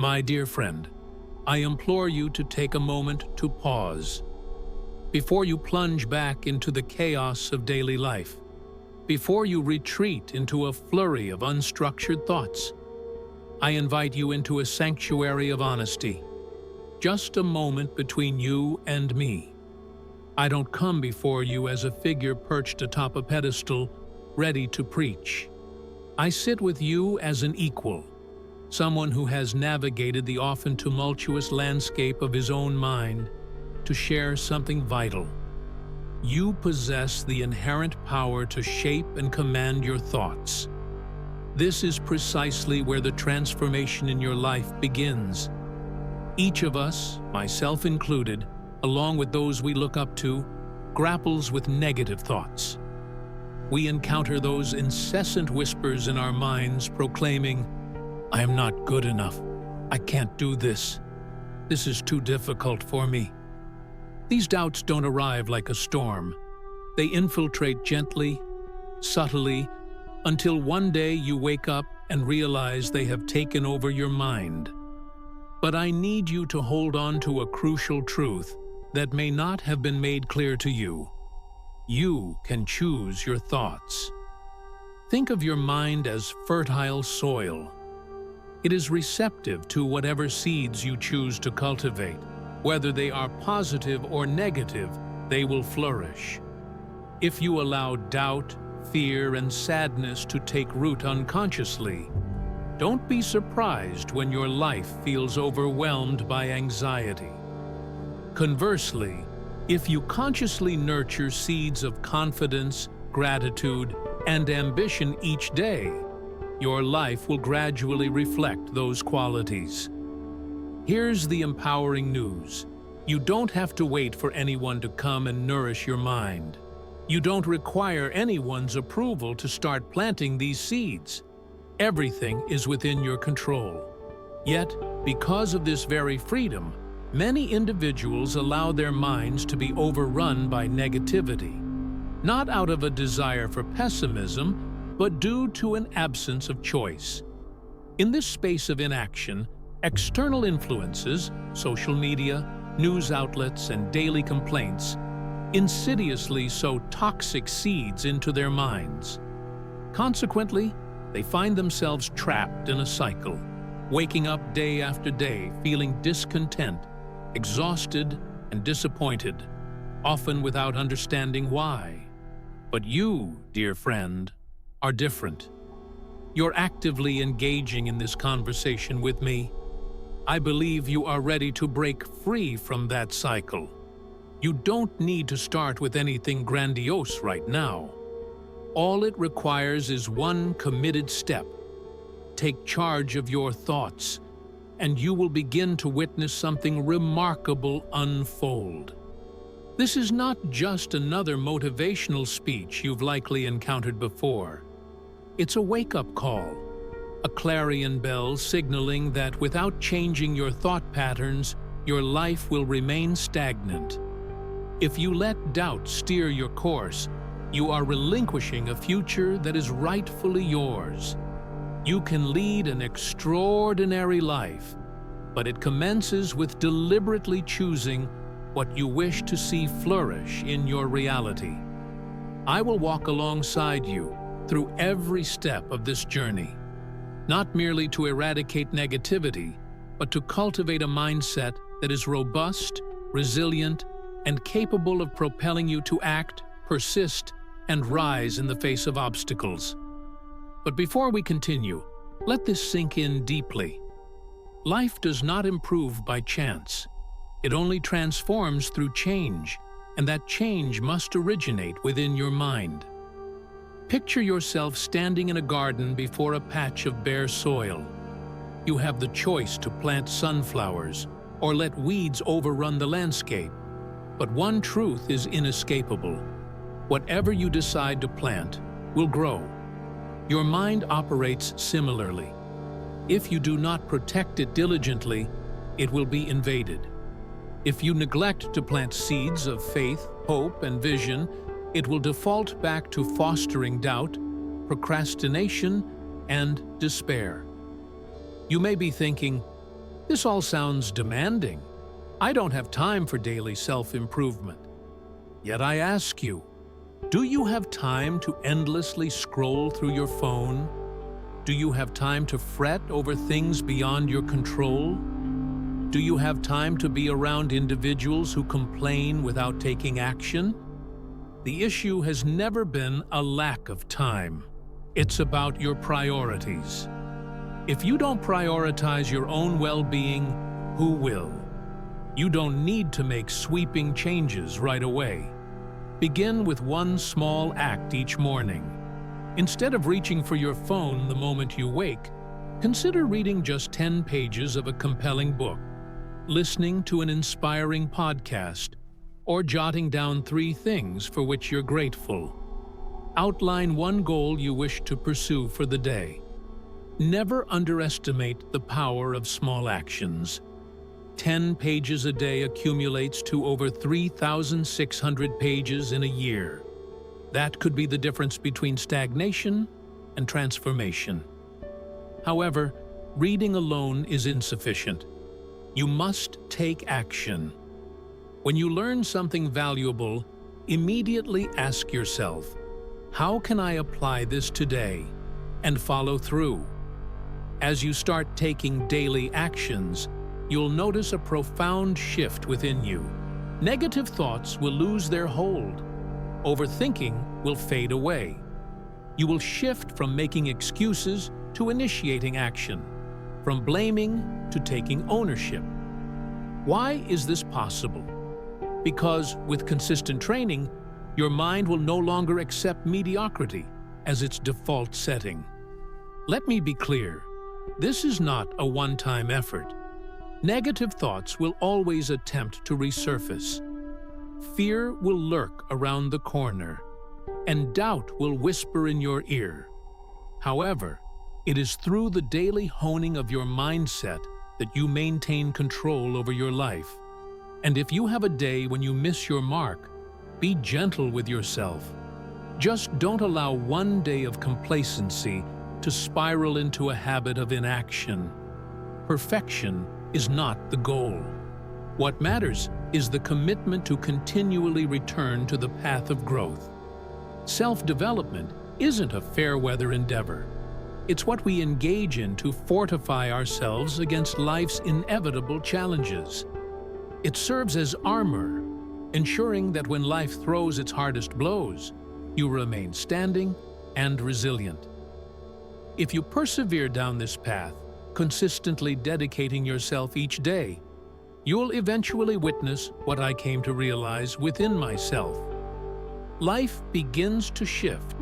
My dear friend, I implore you to take a moment to pause. Before you plunge back into the chaos of daily life, before you retreat into a flurry of unstructured thoughts, I invite you into a sanctuary of honesty. Just a moment between you and me. I don't come before you as a figure perched atop a pedestal, ready to preach. I sit with you as an equal, someone who has navigated the often tumultuous landscape of his own mind to share something vital. You possess the inherent power to shape and command your thoughts. This is precisely where the transformation in your life begins. Each of us, myself included, along with those we look up to, grapples with negative thoughts. We encounter those incessant whispers in our minds proclaiming, "I am not good enough. I can't do this. This is too difficult for me." These doubts don't arrive like a storm. They infiltrate gently, subtly, until one day you wake up and realize they have taken over your mind. But I need you to hold on to a crucial truth that may not have been made clear to you. You can choose your thoughts. Think of your mind as fertile soil. It is receptive to whatever seeds you choose to cultivate. Whether they are positive or negative, they will flourish. If you allow doubt, fear, and sadness to take root unconsciously, don't be surprised when your life feels overwhelmed by anxiety. Conversely, if you consciously nurture seeds of confidence, gratitude, and ambition each day, your life will gradually reflect those qualities. Here's the empowering news. You don't have to wait for anyone to come and nourish your mind. You don't require anyone's approval to start planting these seeds. Everything is within your control. Yet, because of this very freedom, many individuals allow their minds to be overrun by negativity, not out of a desire for pessimism, but due to an absence of choice. In this space of inaction, external influences, social media, news outlets, and daily complaints insidiously sow toxic seeds into their minds. Consequently, they find themselves trapped in a cycle, waking up day after day feeling discontent, exhausted, and disappointed, often without understanding why. But you, dear friend, are different. You're actively engaging in this conversation with me. I believe you are ready to break free from that cycle. You don't need to start with anything grandiose right now. All it requires is one committed step. Take charge of your thoughts, and you will begin to witness something remarkable unfold. This is not just another motivational speech you've likely encountered before. It's a wake-up call, a clarion bell signaling that without changing your thought patterns, your life will remain stagnant. If you let doubt steer your course, you are relinquishing a future that is rightfully yours. You can lead an extraordinary life, but it commences with deliberately choosing what you wish to see flourish in your reality. I will walk alongside you through every step of this journey, not merely to eradicate negativity, but to cultivate a mindset that is robust, resilient, and capable of propelling you to act, persist, and rise in the face of obstacles. But before we continue, let this sink in deeply. Life does not improve by chance. It only transforms through change, and that change must originate within your mind. Picture yourself standing in a garden before a patch of bare soil. You have the choice to plant sunflowers or let weeds overrun the landscape. But one truth is inescapable. Whatever you decide to plant will grow. Your mind operates similarly. If you do not protect it diligently, it will be invaded. If you neglect to plant seeds of faith, hope, and vision, it will default back to fostering doubt, procrastination, and despair. You may be thinking, This all sounds demanding. I don't have time for daily self-improvement. Yet I ask you, do you have time to endlessly scroll through your phone? Do you have time to fret over things beyond your control? Do you have time to be around individuals who complain without taking action? The issue has never been a lack of time. It's about your priorities. If you don't prioritize your own well-being, who will? You don't need to make sweeping changes right away. Begin with one small act each morning. Instead of reaching for your phone the moment you wake, consider reading just 10 pages of a compelling book, listening to an inspiring podcast, or jotting down 3 things for which you're grateful. Outline one goal you wish to pursue for the day. Never underestimate the power of small actions. 10 pages a day accumulates to over 3,600 pages in a year. That could be the difference between stagnation and transformation. However, reading alone is insufficient. You must take action. When you learn something valuable, immediately ask yourself, how can I apply this today? And follow through. As you start taking daily actions, you'll notice a profound shift within you. Negative thoughts will lose their hold. Overthinking will fade away. You will shift from making excuses to initiating action, from blaming to taking ownership. Why is this possible? Because with consistent training, your mind will no longer accept mediocrity as its default setting. Let me be clear, this is not a one-time effort. Negative thoughts will always attempt to resurface. Fear will lurk around the corner, and doubt will whisper in your ear. However, it is through the daily honing of your mindset that you maintain control over your life. And if you have a day when you miss your mark, be gentle with yourself. Just don't allow one day of complacency to spiral into a habit of inaction. Perfection is not the goal. What matters is the commitment to continually return to the path of growth. Self-development isn't a fair-weather endeavor. It's what we engage in to fortify ourselves against life's inevitable challenges. It serves as armor, ensuring that when life throws its hardest blows, you remain standing and resilient. If you persevere down this path, consistently dedicating yourself each day, you'll eventually witness what I came to realize within myself. Life begins to shift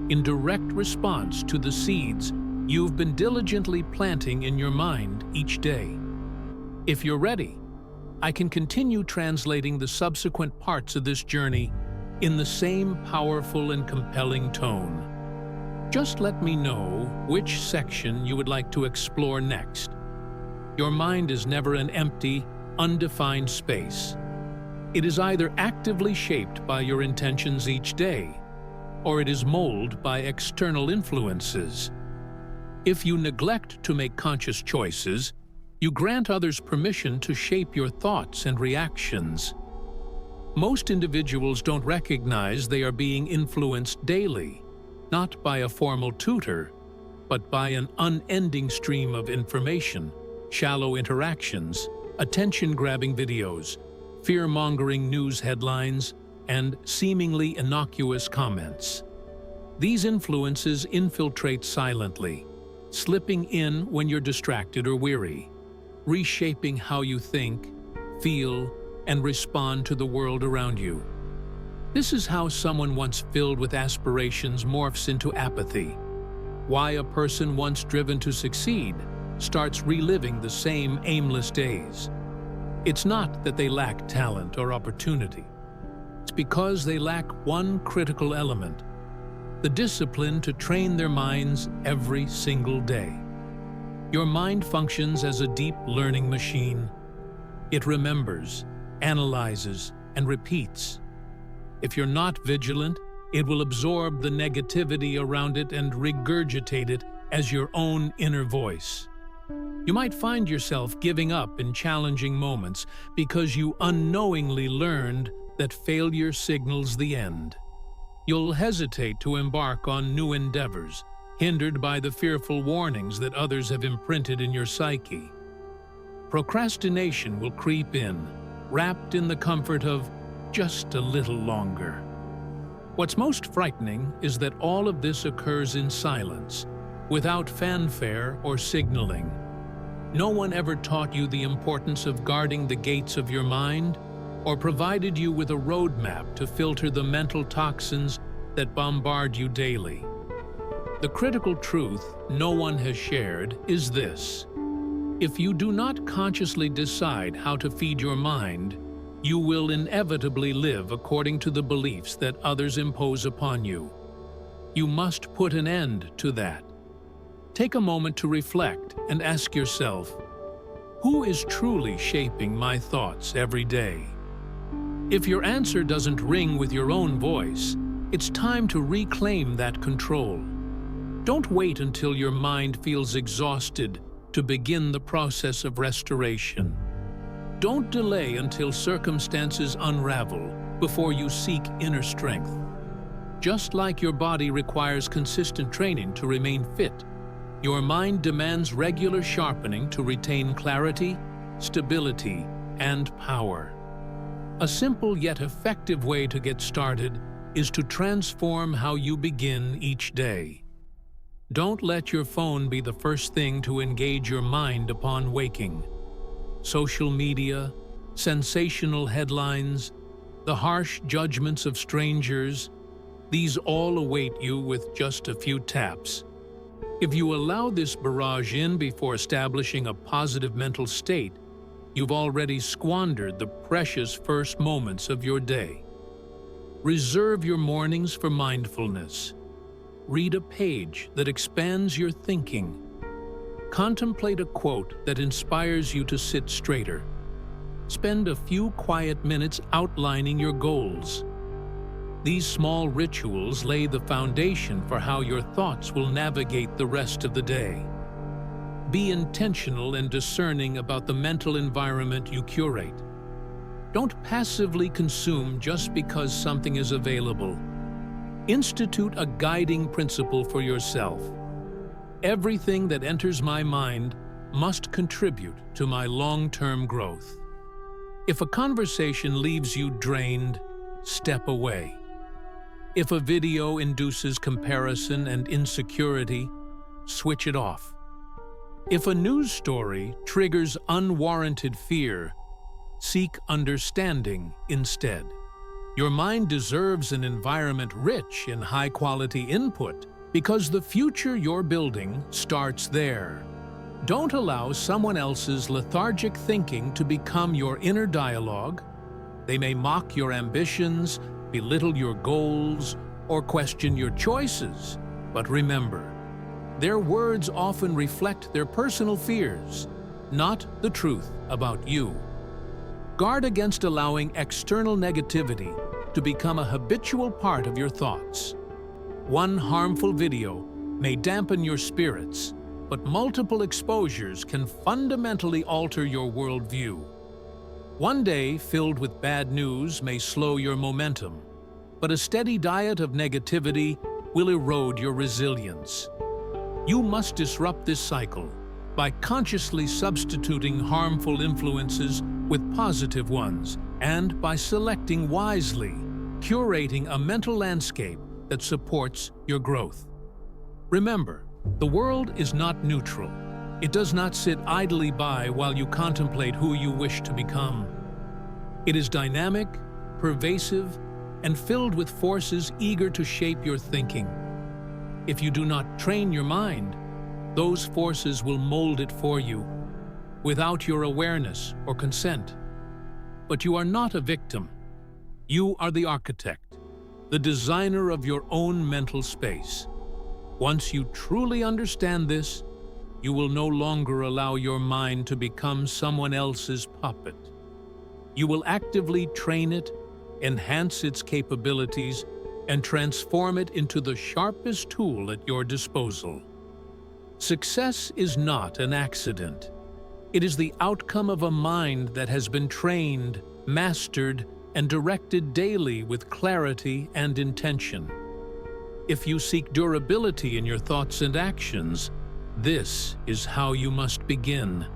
in direct response to the seeds you've been diligently planting in your mind each day. If you're ready, I can continue translating the subsequent parts of this journey in the same powerful and compelling tone. Just let me know which section you would like to explore next. Your mind is never an empty, undefined space. It is either actively shaped by your intentions each day, or it is molded by external influences. If you neglect to make conscious choices, you grant others permission to shape your thoughts and reactions. Most individuals don't recognize they are being influenced daily, not by a formal tutor, but by an unending stream of information, shallow interactions, attention-grabbing videos, fear-mongering news headlines, and seemingly innocuous comments. These influences infiltrate silently, slipping in when you're distracted or weary, reshaping how you think, feel, and respond to the world around you. This is how someone once filled with aspirations morphs into apathy. Why a person once driven to succeed starts reliving the same aimless days. It's not that they lack talent or opportunity. It's because they lack one critical element: the discipline to train their minds every single day. Your mind functions as a deep learning machine. It remembers, analyzes, and repeats. If you're not vigilant, it will absorb the negativity around it and regurgitate it as your own inner voice. You might find yourself giving up in challenging moments because you unknowingly learned that failure signals the end. You'll hesitate to embark on new endeavors, hindered by the fearful warnings that others have imprinted in your psyche. Procrastination will creep in, wrapped in the comfort of just a little longer. What's most frightening is that all of this occurs in silence, without fanfare or signaling. No one ever taught you the importance of guarding the gates of your mind, or provided you with a roadmap to filter the mental toxins that bombard you daily. The critical truth no one has shared is this: if you do not consciously decide how to feed your mind, you will inevitably live according to the beliefs that others impose upon you. You must put an end to that. Take a moment to reflect and ask yourself, who is truly shaping my thoughts every day? If your answer doesn't ring with your own voice, it's time to reclaim that control. Don't wait until your mind feels exhausted to begin the process of restoration. Don't delay until circumstances unravel before you seek inner strength. Just like your body requires consistent training to remain fit, your mind demands regular sharpening to retain clarity, stability, and power. A simple yet effective way to get started is to transform how you begin each day. Don't let your phone be the first thing to engage your mind upon waking. Social media, sensational headlines, the harsh judgments of strangers, these all await you with just a few taps. If you allow this barrage in before establishing a positive mental state, you've already squandered the precious first moments of your day. Reserve your mornings for mindfulness. Read a page that expands your thinking. Contemplate a quote that inspires you to sit straighter. Spend a few quiet minutes outlining your goals. These small rituals lay the foundation for how your thoughts will navigate the rest of the day. Be intentional and discerning about the mental environment you curate. Don't passively consume just because something is available. Institute a guiding principle for yourself. Everything that enters my mind must contribute to my long-term growth. If a conversation leaves you drained, step away. If a video induces comparison and insecurity, switch it off. If a news story triggers unwarranted fear, seek understanding instead. Your mind deserves an environment rich in high-quality input because the future you're building starts there. Don't allow someone else's lethargic thinking to become your inner dialogue. They may mock your ambitions, belittle your goals, or question your choices. But remember, their words often reflect their personal fears, not the truth about you. Guard against allowing external negativity to become a habitual part of your thoughts. One harmful video may dampen your spirits, but multiple exposures can fundamentally alter your worldview. One day filled with bad news may slow your momentum, but a steady diet of negativity will erode your resilience. You must disrupt this cycle by consciously substituting harmful influences with positive ones and by selecting wisely, curating a mental landscape that supports your growth. Remember, the world is not neutral. It does not sit idly by while you contemplate who you wish to become. It is dynamic, pervasive, and filled with forces eager to shape your thinking. If you do not train your mind, those forces will mold it for you, without your awareness or consent. But you are not a victim. You are the architect, the designer of your own mental space. Once you truly understand this, you will no longer allow your mind to become someone else's puppet. You will actively train it, enhance its capabilities, and transform it into the sharpest tool at your disposal. Success is not an accident. It is the outcome of a mind that has been trained, mastered, and directed daily with clarity and intention. If you seek durability in your thoughts and actions, this is how you must begin.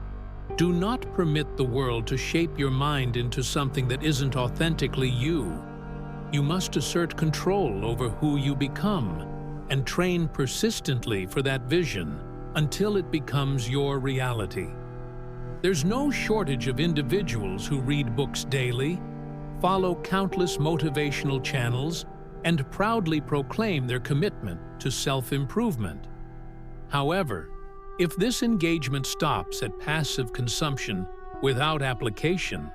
Do not permit the world to shape your mind into something that isn't authentically you. You must assert control over who you become and train persistently for that vision until it becomes your reality. There's no shortage of individuals who read books daily, follow countless motivational channels, and proudly proclaim their commitment to self-improvement. However, if this engagement stops at passive consumption without application,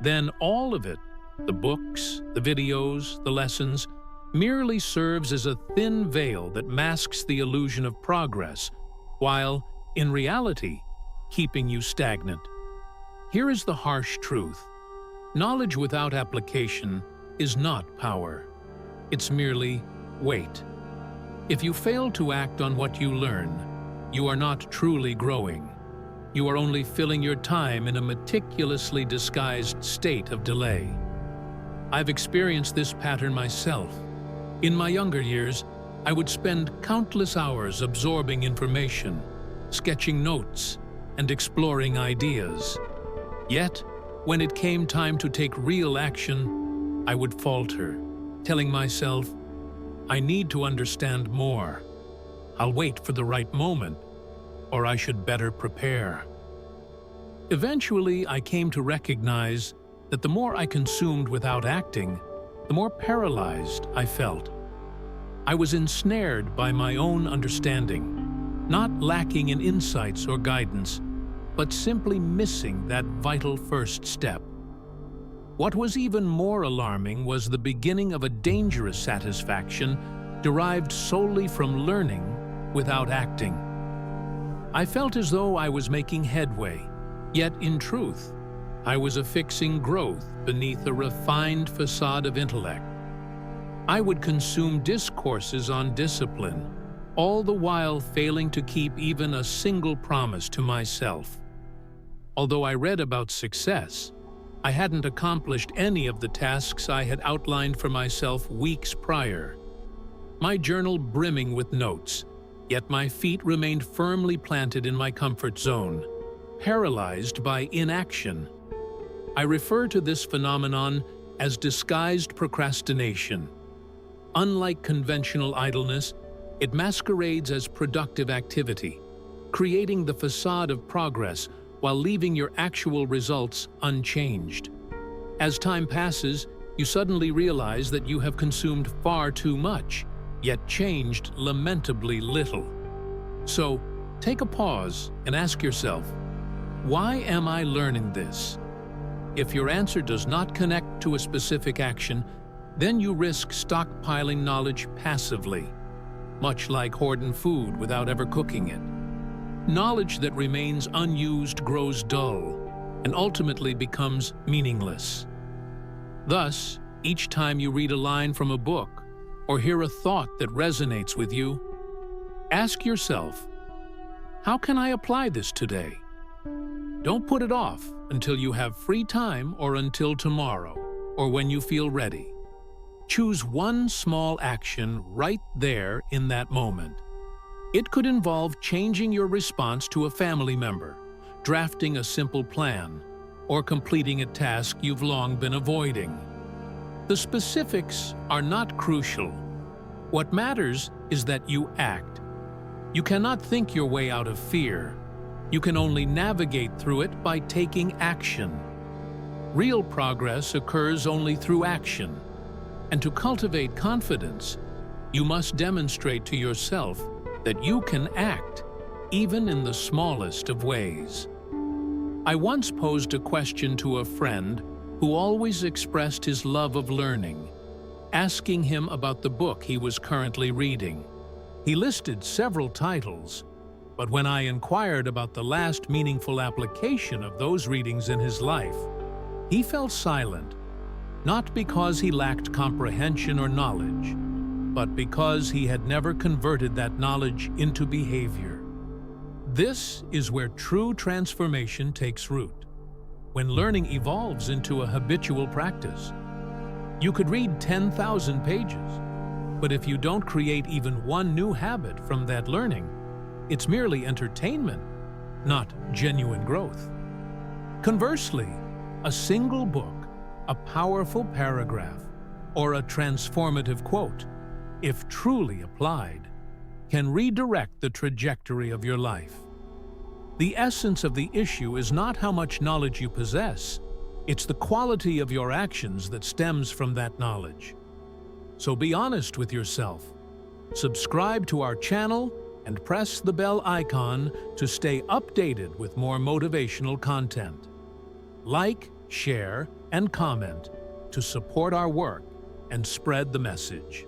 then all of it, the books, the videos, the lessons, merely serves as a thin veil that masks the illusion of progress, while, in reality, keeping you stagnant. Here is the harsh truth. Knowledge without application is not power. It's merely weight. If you fail to act on what you learn, you are not truly growing. You are only filling your time in a meticulously disguised state of delay. I've experienced this pattern myself. In my younger years, I would spend countless hours absorbing information, sketching notes, and exploring ideas. Yet, when it came time to take real action, I would falter, telling myself, I need to understand more. I'll wait for the right moment, or I should better prepare. Eventually, I came to recognize that the more I consumed without acting, the more paralyzed I felt. I was ensnared by my own understanding, not lacking in insights or guidance, but simply missing that vital first step. What was even more alarming was the beginning of a dangerous satisfaction derived solely from learning without acting. I felt as though I was making headway, yet in truth, I was affixing growth beneath a refined facade of intellect. I would consume discourses on discipline, all the while failing to keep even a single promise to myself. Although I read about success, I hadn't accomplished any of the tasks I had outlined for myself weeks prior. My journal brimming with notes, yet my feet remained firmly planted in my comfort zone, paralyzed by inaction. I refer to this phenomenon as disguised procrastination. Unlike conventional idleness, it masquerades as productive activity, creating the facade of progress while leaving your actual results unchanged. As time passes, you suddenly realize that you have consumed far too much, yet changed lamentably little. So, take a pause and ask yourself, why am I learning this? If your answer does not connect to a specific action, then you risk stockpiling knowledge passively, much like hoarding food without ever cooking it. Knowledge that remains unused grows dull and ultimately becomes meaningless. Thus, each time you read a line from a book or hear a thought that resonates with you, ask yourself, how can I apply this today? Don't put it off until you have free time or until tomorrow or when you feel ready. Choose one small action right there in that moment. It could involve changing your response to a family member, drafting a simple plan, or completing a task you've long been avoiding. The specifics are not crucial. What matters is that you act. You cannot think your way out of fear. You can only navigate through it by taking action. Real progress occurs only through action. And to cultivate confidence, you must demonstrate to yourself that you can act, even in the smallest of ways. I once posed a question to a friend who always expressed his love of learning, asking him about the book he was currently reading. He listed several titles, but when I inquired about the last meaningful application of those readings in his life, he felt silent, not because he lacked comprehension or knowledge, but because he had never converted that knowledge into behavior. This is where true transformation takes root, when learning evolves into a habitual practice. You could read 10,000 pages, but if you don't create even one new habit from that learning, it's merely entertainment, not genuine growth. Conversely, a single book, a powerful paragraph, or a transformative quote, if truly applied, can redirect the trajectory of your life. The essence of the issue is not how much knowledge you possess, it's the quality of your actions that stems from that knowledge. So be honest with yourself. Subscribe to our channel and press the bell icon to stay updated with more motivational content. Like, share, and comment to support our work and spread the message.